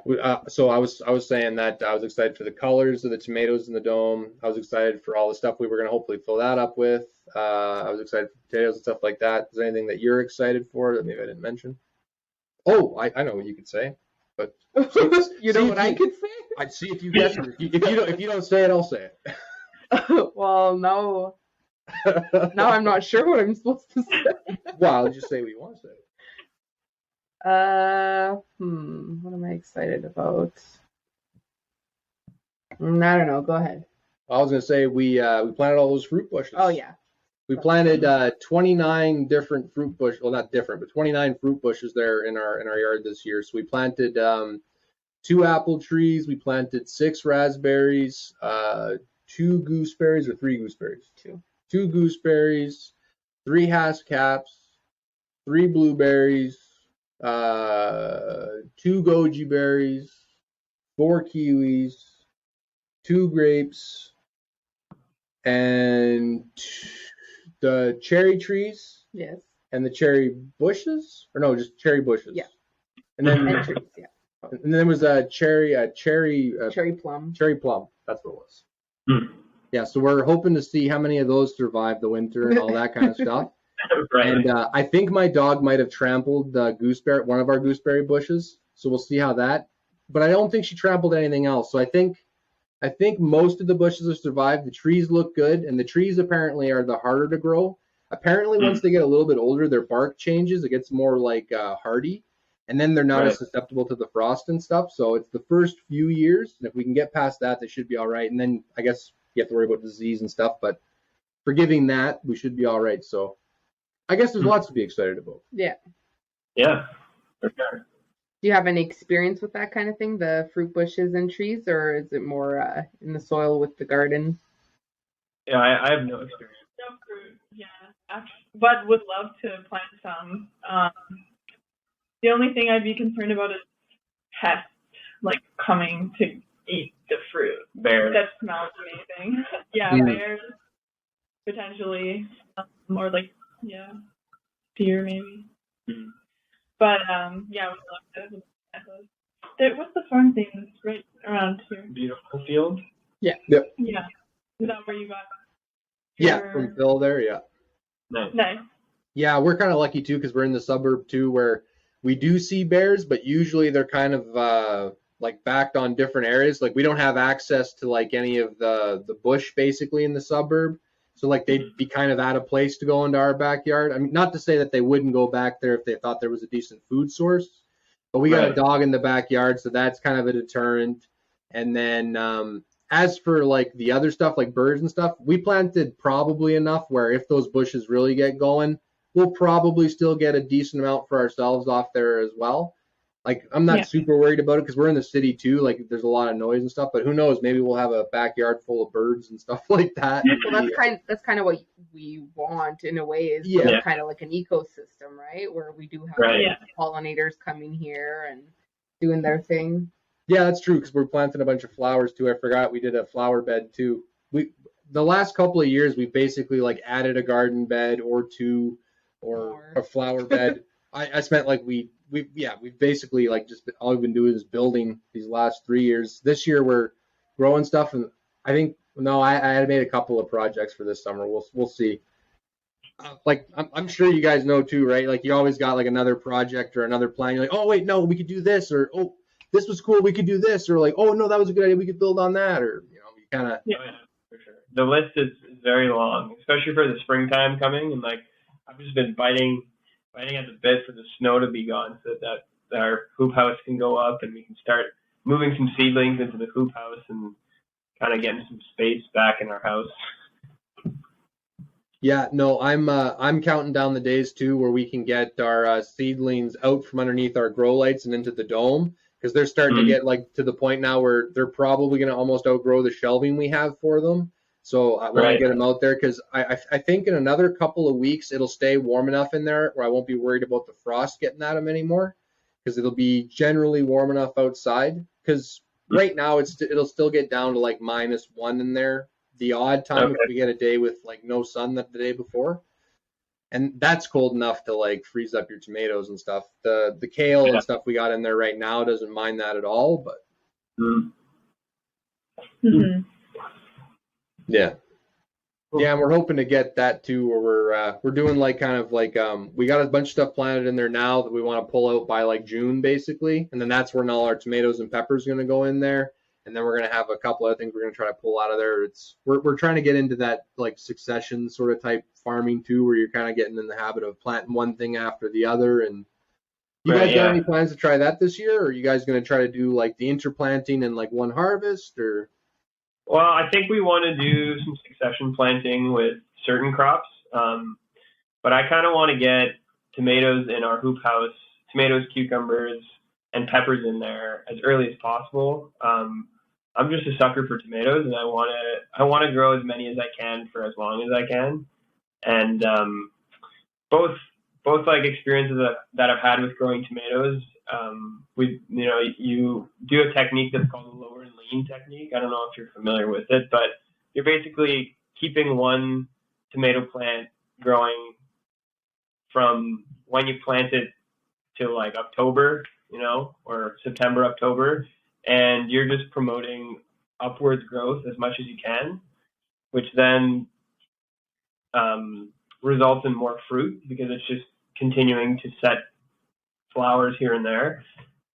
So I was saying that I was excited for the colors of the tomatoes in the dome. I was excited for all the stuff we were going to hopefully fill that up with. I was excited for potatoes and stuff like that. Is there anything that you're excited for that maybe I didn't mention? Oh, I know what you could say, but You know what I could say? I'd see if you guess it. If you don't say it, I'll say it. Well, no. Now I'm not sure what I'm supposed to say. Well, I'll just say what you want to say. What am I excited about? I don't know. Go ahead. I was gonna say we planted all those fruit bushes. Oh yeah. We planted 29 different fruit bushes. Well, not different, but 29 fruit bushes there in our yard this year. So we planted 2 apple trees. We planted 6 raspberries, 2 gooseberries or 3 gooseberries? Two. 2 gooseberries, 3 haskellats, 3 blueberries, 2 goji berries, 4 kiwis, 2 grapes, and the cherry trees Yes. and the cherry bushes, or no, just cherry bushes. Yeah. And then And trees, yeah. and then there was a cherry Plum. cherry plum. That's what it was. Hmm. Yeah, so we're hoping to see how many of those survive the winter and all that kind of stuff. Right. And I think my dog might have trampled one of our gooseberry bushes. So we'll see how that. But I don't think she trampled anything else. So I think most of the bushes have survived. The trees look good, and the trees apparently are the harder to grow. Apparently, once they get a little bit older, their bark changes. It gets more like hardy, and then they're not as susceptible to the frost and stuff. So it's the first few years, and if we can get past that, they should be all right. And then I guess you have to worry about disease and stuff, but forgiving that, we should be all right. So I guess there's lots to be excited about. Yeah. Yeah, for sure. Do you have any experience with that kind of thing, the fruit bushes and trees, or is it more in the soil with the garden? Yeah, I have no experience. No fruit, yeah. Actually, but would love to plant some. The only thing I'd be concerned about is pests, like coming to eat the fruit. Bears. That smells amazing. Yeah, bears, potentially, or like, deer maybe. Mm. But yeah, I would love to plant those. What's the farm thing that's right around here? Beautiful field. Yeah. Is that where you got? Yeah, from Phil there, yeah. Nice. Yeah, we're kind of lucky too because we're in the suburb too where we do see bears, but usually they're kind of like backed on different areas. Like we don't have access to like any of the bush basically in the suburb. So like they'd be kind of out of place to go into our backyard. I mean, not to say that they wouldn't go back there if they thought there was a decent food source, but we got a dog in the backyard, so that's kind of a deterrent. And then as for like the other stuff, like birds and stuff, we planted probably enough where if those bushes really get going, we'll probably still get a decent amount for ourselves off there as well. Like I'm not super worried about it because we're in the city too. Like there's a lot of noise and stuff, but who knows? Maybe we'll have a backyard full of birds and stuff like that. Well, that's kind of what we want in a way, is kind of like an ecosystem, right? Where we do have pollinators coming here and doing their thing. Yeah, that's true because we're planting a bunch of flowers too. I forgot we did a flower bed too. The last couple of years we basically like added a garden bed or two or a flower bed. I spent like we've basically like just all we've been doing is building these last 3 years. This year we're growing stuff, and I think I had made a couple of projects for this summer. We'll see. Like I'm sure you guys know too, right? Like you always got like another project or another plan. You're like, oh wait, no, we could do this, or oh this was cool, we could do this, or like oh no, that was a good idea, we could build on that, or you kind of. Yeah, for sure. The list is very long, especially for the springtime coming, and like I've just been biting at the bit for the snow to be gone so that our hoop house can go up and we can start moving some seedlings into the hoop house and kind of getting some space back in our house. Yeah, no, I'm counting down the days too where we can get our seedlings out from underneath our grow lights and into the dome because they're starting to get like to the point now where they're probably going to almost outgrow the shelving we have for them. So I want to get them out there because I think in another couple of weeks it'll stay warm enough in there where I won't be worried about the frost getting at them anymore because it'll be generally warm enough outside. Because right now it'll still get down to like -1 in there. The odd time if we get a day with like no sun the day before, and that's cold enough to like freeze up your tomatoes and stuff. The kale and stuff we got in there right now doesn't mind that at all, but. Mm-hmm. Yeah, and we're hoping to get that too, where we're doing like kind of like we got a bunch of stuff planted in there now that we want to pull out by like June basically, and then that's when all our tomatoes and peppers are going to go in there, and then we're going to have a couple other things we're going to try to pull out of there. We're trying to get into that like succession sort of type farming too, where you're kind of getting in the habit of planting one thing after the other. And you guys got any plans to try that this year, or are you guys going to try to do like the interplanting and like one harvest, or? Well, I think we want to do some succession planting with certain crops, but I kind of want to get tomatoes in our hoop house, tomatoes, cucumbers, and peppers in there as early as possible. I'm just a sucker for tomatoes, and I want to grow as many as I can for as long as I can. And both like experiences that I've had with growing tomatoes, you do a technique that's called the lower and lean technique. I don't know if you're familiar with it, but you're basically keeping one tomato plant growing from when you plant it till like October, or September, October, and you're just promoting upwards growth as much as you can, which then results in more fruit because it's just continuing to set flowers here and there.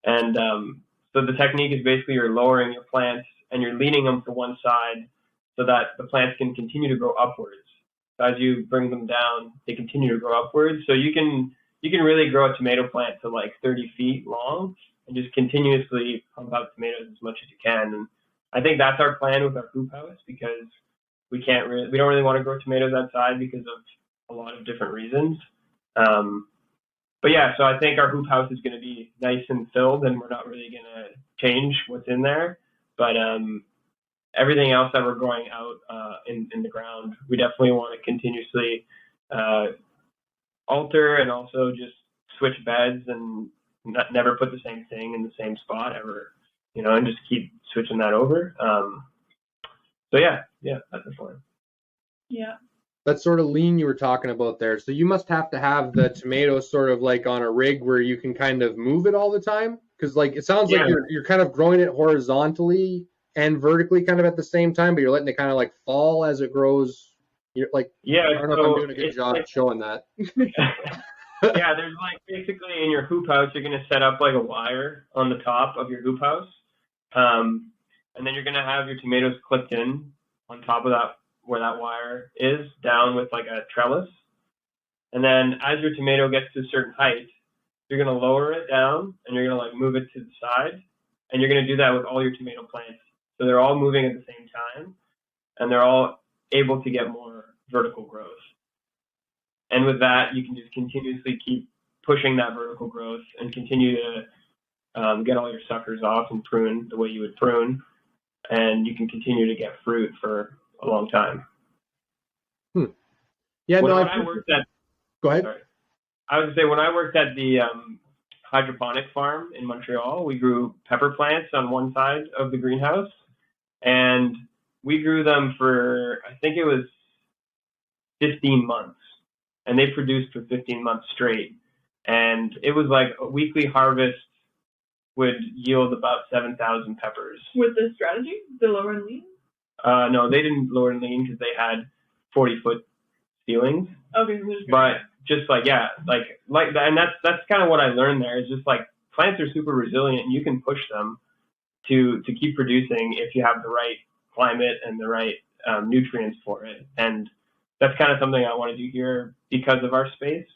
And so the technique is basically you're lowering your plants and you're leaning them to one side so that the plants can continue to grow upwards. So as you bring them down, they continue to grow upwards. So you can really grow a tomato plant to like 30 feet long and just continuously pump out tomatoes as much as you can. And I think that's our plan with our hoop house, because we don't really want to grow tomatoes outside because of a lot of different reasons. But yeah, so I think our hoop house is going to be nice and filled, and we're not really going to change what's in there. But everything else that we're growing out in the ground, we definitely want to continuously alter and also just switch beds and never put the same thing in the same spot ever, and just keep switching that over. So yeah, that's the plan. Yeah. That sort of lean you were talking about there. So you must have to have the tomatoes sort of like on a rig where you can kind of move it all the time, because like it sounds like you're kind of growing it horizontally and vertically kind of at the same time, but you're letting it kind of like fall as it grows. You're like, I don't know if I'm doing a good job showing that. Yeah, there's like basically in your hoop house, you're going to set up like a wire on the top of your hoop house. And then you're going to have your tomatoes clipped in on top of that, where that wire is, down with like a trellis. And then as your tomato gets to a certain height, you're going to lower it down and you're going to like move it to the side. And you're going to do that with all your tomato plants. So they're all moving at the same time and they're all able to get more vertical growth. And with that, you can just continuously keep pushing that vertical growth and continue to get all your suckers off and prune the way you would prune. And you can continue to get fruit for a long time. Yeah, when I worked at. Go ahead. Sorry. I was going to say, when I worked at the hydroponic farm in Montreal, we grew pepper plants on one side of the greenhouse, and we grew them for, I think it was 15 months, and they produced for 15 months straight. And it was like a weekly harvest would yield about 7,000 peppers. With this strategy, the lower and lean? No, they didn't lower and lean because they had 40-foot ceilings. Okay. But just like, yeah, like that, and that's kind of what I learned there. Is just like plants are super resilient, and you can push them to keep producing if you have the right climate and the right nutrients for it. And that's kind of something I want to do here because of our space,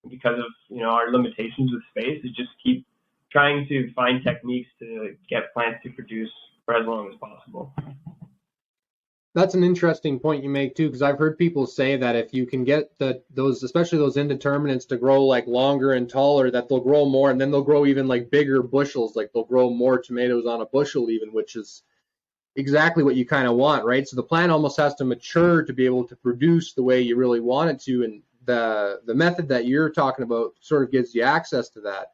because of our limitations with space. Is just keep trying to find techniques to get plants to produce for as long as possible. That's an interesting point you make too, because I've heard people say that if you can get those, especially those indeterminates, to grow like longer and taller, that they'll grow more, and then they'll grow even like bigger bushels, like they'll grow more tomatoes on a bushel even, which is exactly what you kind of want, right? So the plant almost has to mature to be able to produce the way you really want it to, and the method that you're talking about sort of gives you access to that.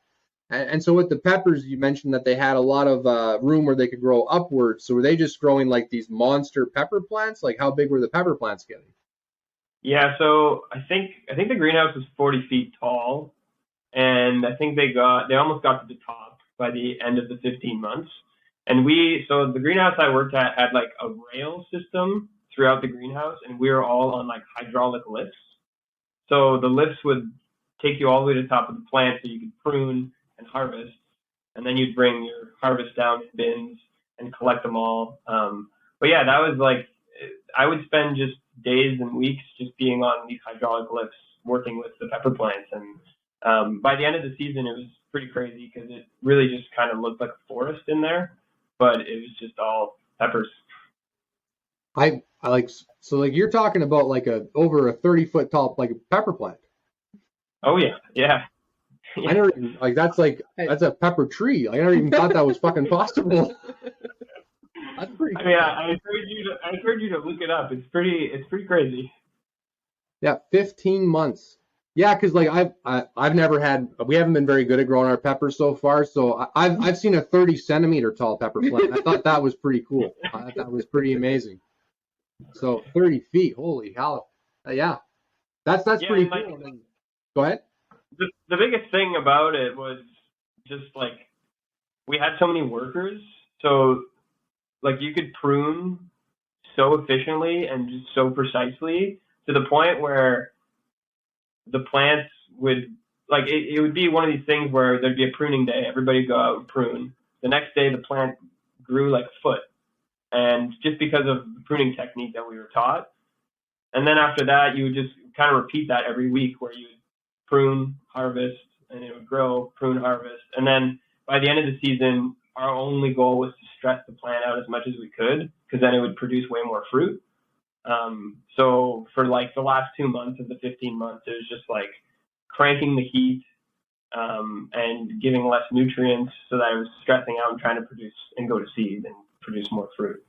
And so with the peppers, you mentioned that they had a lot of room where they could grow upwards. So were they just growing like these monster pepper plants? Like how big were the pepper plants getting? Yeah, so I think the greenhouse was 40 feet tall, and I think they almost got to the top by the end of the 15 months. And so the greenhouse I worked at had like a rail system throughout the greenhouse, and we were all on like hydraulic lifts. So the lifts would take you all the way to the top of the plant so you could prune and harvest, and then you'd bring your harvest down in bins and collect them all. But yeah, that was like, I would spend just days and weeks just being on these hydraulic lifts working with the pepper plants. And by the end of the season, it was pretty crazy because it really just kind of looked like a forest in there, but it was just all peppers. I like, so like you're talking about like over a 30-foot tall, like a pepper plant. Oh yeah. Yeah. I never even, like that's a pepper tree. I never even thought that was fucking possible. That's pretty I cool. mean, I encourage you to look it up. It's pretty crazy. Yeah, 15 months. Yeah, because like I've never had, we haven't been very good at growing our peppers so far. So I've seen a 30-centimeter tall pepper plant. I thought that was pretty cool. I thought that was pretty amazing. So 30 feet, holy hell. Yeah, that's Yeah, pretty and like cool. Go ahead. the biggest thing about it was just like we had so many workers, so like you could prune so efficiently and just so precisely to the point where the plants would like it would be one of these things where there'd be a pruning day, everybody would go out and prune. The next day the plant grew like a foot, and just because of the pruning technique that we were taught. And then after that you would just kind of repeat that every week where you would prune, harvest, and it would grow, prune, harvest. And then by the end of the season our only goal was to stress the plant out as much as we could, because then it would produce way more fruit. So for like the last 2 months of the 15 months, it was just like cranking the heat, and giving less nutrients so that I was stressing out and trying to produce and go to seed and produce more fruit.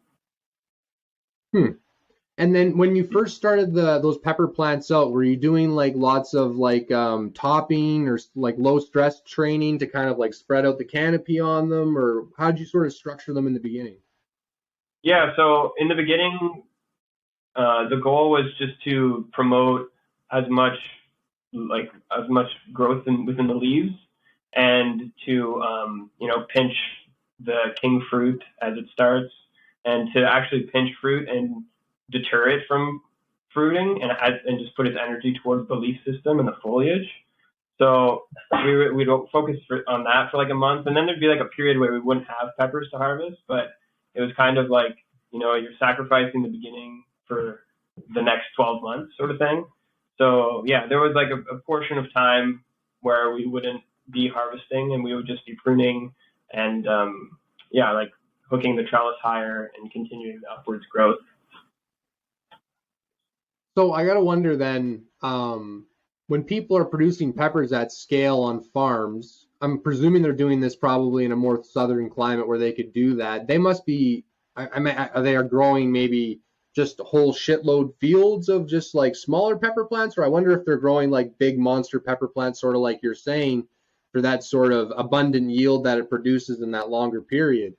And then when you first started those pepper plants out, were you doing like lots of like topping or like low stress training to kind of like spread out the canopy on them, or how did you sort of structure them in the beginning? Yeah, so in the beginning, the goal was just to promote as much growth within the leaves, and to pinch the king fruit as it starts, and to actually pinch fruit and deter it from fruiting, and just put its energy towards the leaf system and the foliage. So we'd focus on that for like a month, and then there'd be like a period where we wouldn't have peppers to harvest, but it was kind of like, you're sacrificing the beginning for the next 12 months sort of thing. So yeah, there was like a portion of time where we wouldn't be harvesting and we would just be pruning and like hooking the trellis higher and continuing the upwards growth. So I gotta wonder then, when people are producing peppers at scale on farms, I'm presuming they're doing this probably in a more southern climate where they could do that. They must be, they are growing maybe just whole shitload fields of just like smaller pepper plants, or I wonder if they're growing like big monster pepper plants, sort of like you're saying, for that sort of abundant yield that it produces in that longer period.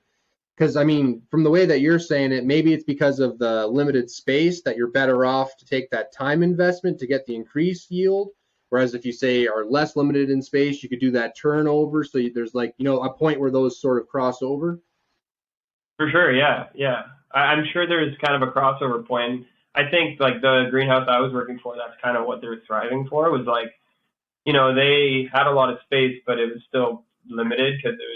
Because I mean, from the way that you're saying it, maybe it's because of the limited space that you're better off to take that time investment to get the increased yield. Whereas if you say are less limited in space, you could do that turnover. So there's like, a point where those sort of cross over. For sure, yeah. I'm sure there's kind of a crossover point. I think like the greenhouse I was working for, that's kind of what they were thriving for, was like, they had a lot of space, but it was still limited because it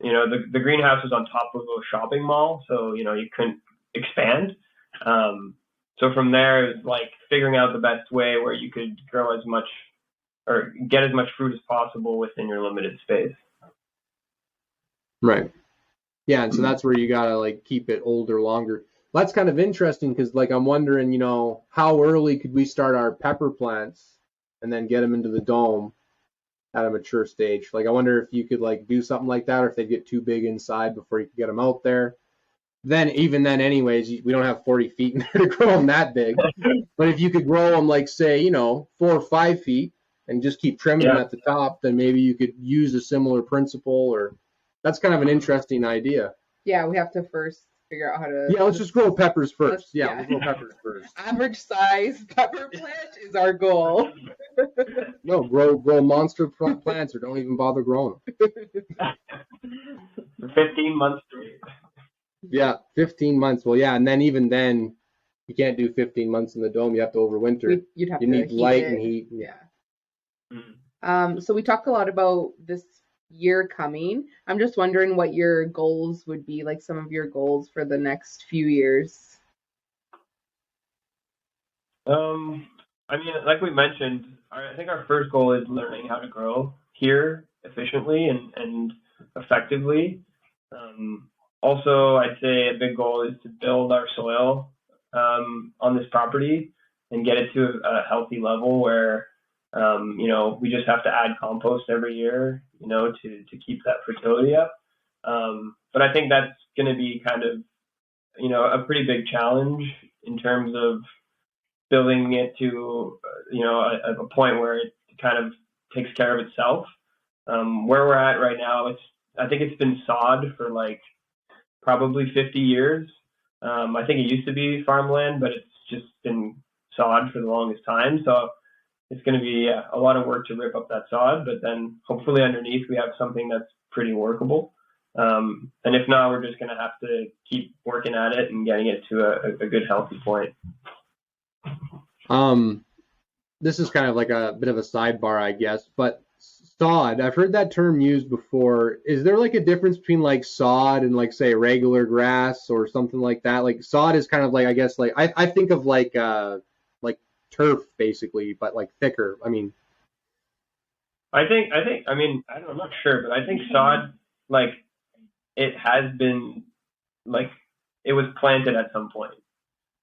was, the greenhouse was on top of a shopping mall, so you couldn't expand. So from there, it was like figuring out the best way where you could grow as much or get as much fruit as possible within your limited space. Right. Yeah, and so that's where you gotta like keep it older longer. Well, that's kind of interesting because like I'm wondering, how early could we start our pepper plants and then get them into the dome at a mature stage? Like I wonder if you could like do something like that, or if they get too big inside before you could get them out there. Then even then, anyways, we don't have 40 feet in there to grow them that big. But if you could grow them like say 4 or 5 feet and just keep trimming them at the top, then maybe you could use a similar principle. Or that's kind of an interesting idea. Yeah, we have to first figure out how to. Yeah, let's just grow peppers first. We'll grow peppers first. Average size pepper plant is our goal. No, grow monster plants, or don't even bother growing them. For 15 months straight. Yeah, 15 months. Well, yeah, and then even then, you can't do 15 months in the dome. You have to overwinter. You'd have you to need heat light it. and heat. Yeah. So we talked a lot about this year coming. I'm just wondering what your goals would be, like some of your goals for the next few years. I mean, like we mentioned, I think our first goal is learning how to grow here efficiently and effectively. Also, I'd say a big goal is to build our soil on this property and get it to a healthy level where we just have to add compost every year, to keep that fertility up. But I think that's going to be kind of a pretty big challenge in terms of building it to, a point where it kind of takes care of itself. Where we're at right now, I think it's been sod for like probably 50 years. I think it used to be farmland, but it's just been sod for the longest time. So it's going to be a lot of work to rip up that sod, but then hopefully underneath we have something that's pretty workable. And if not, we're just going to have to keep working at it and getting it to a good, healthy point. This is kind of like a bit of a sidebar, I guess, but sod, I've heard that term used before. Is there like a difference between like sod and like say regular grass or something like that? Like sod is kind of like, I guess, like I think of like turf basically, but like thicker. I mean, I'm not sure, but I think sod, like, it has been, like, it was planted at some point.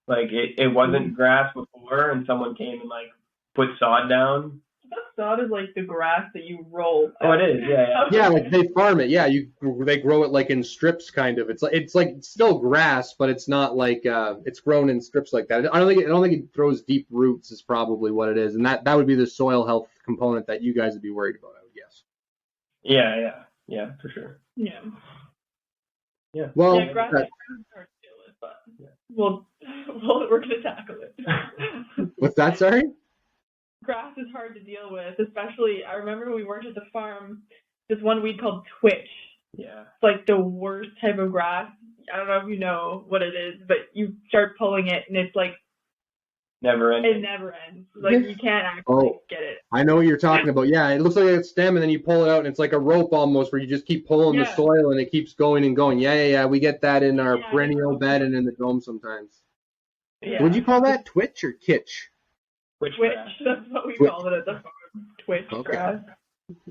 Like, it wasn't grass before, and someone came and, like, put sod down. That sod is like the grass that you roll. Oh, it is, yeah. yeah, like they farm it. Yeah, they grow it like in strips, kind of. It's like it's still grass, but it's not like it's grown in strips like that. I don't think it throws deep roots. Is probably what it is, and that would be the soil health component that you guys would be worried about, I would guess. Yeah, for sure. Yeah. Well, yeah, grass is hard to deal with, but we're gonna tackle it. what's that? Sorry. Grass is hard to deal with, especially, I remember when we worked at the farm, this one weed called twitch. Yeah. It's like the worst type of grass. I don't know if you know what it is, but you start pulling it and it's like never ends. It never ends. Like you can't actually get it. I know what you're talking about. Yeah, it looks like a stem and then you pull it out and it's like a rope almost where you just keep pulling the soil and it keeps going and going. Yeah. We get that in our perennial bed and in the dome sometimes. Yeah. Would you call that twitch or kitsch? Twitch. That's what we call it at the farm. Twitch grass.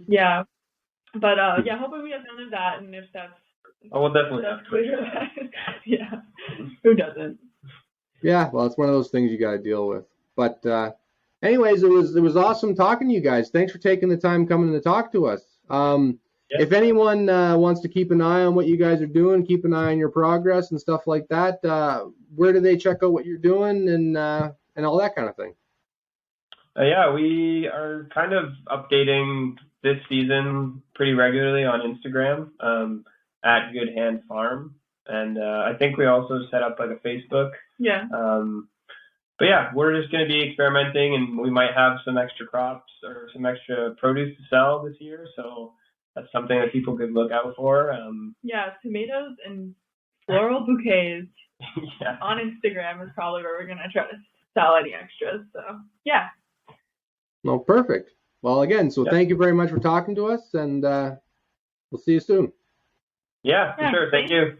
Yeah. But hoping we have none of that, and if that's we'll definitely have twitch. Yeah. Who doesn't? Yeah, well, it's one of those things you got to deal with. But anyways, it was awesome talking to you guys. Thanks for taking the time coming to talk to us. If anyone wants to keep an eye on what you guys are doing, keep an eye on your progress and stuff like that, where do they check out what you're doing and all that kind of thing? We are kind of updating this season pretty regularly on Instagram at Good Hand Farm. And I think we also set up like a Facebook. Yeah. But yeah, we're just going to be experimenting, and we might have some extra crops or some extra produce to sell this year. So that's something that people could look out for. Tomatoes and floral bouquets yeah. on Instagram is probably where we're going to try to sell any extras. So, yeah. Well, perfect. Well, again, so thank you very much for talking to us, and we'll see you soon. Yeah, for sure. Thank you.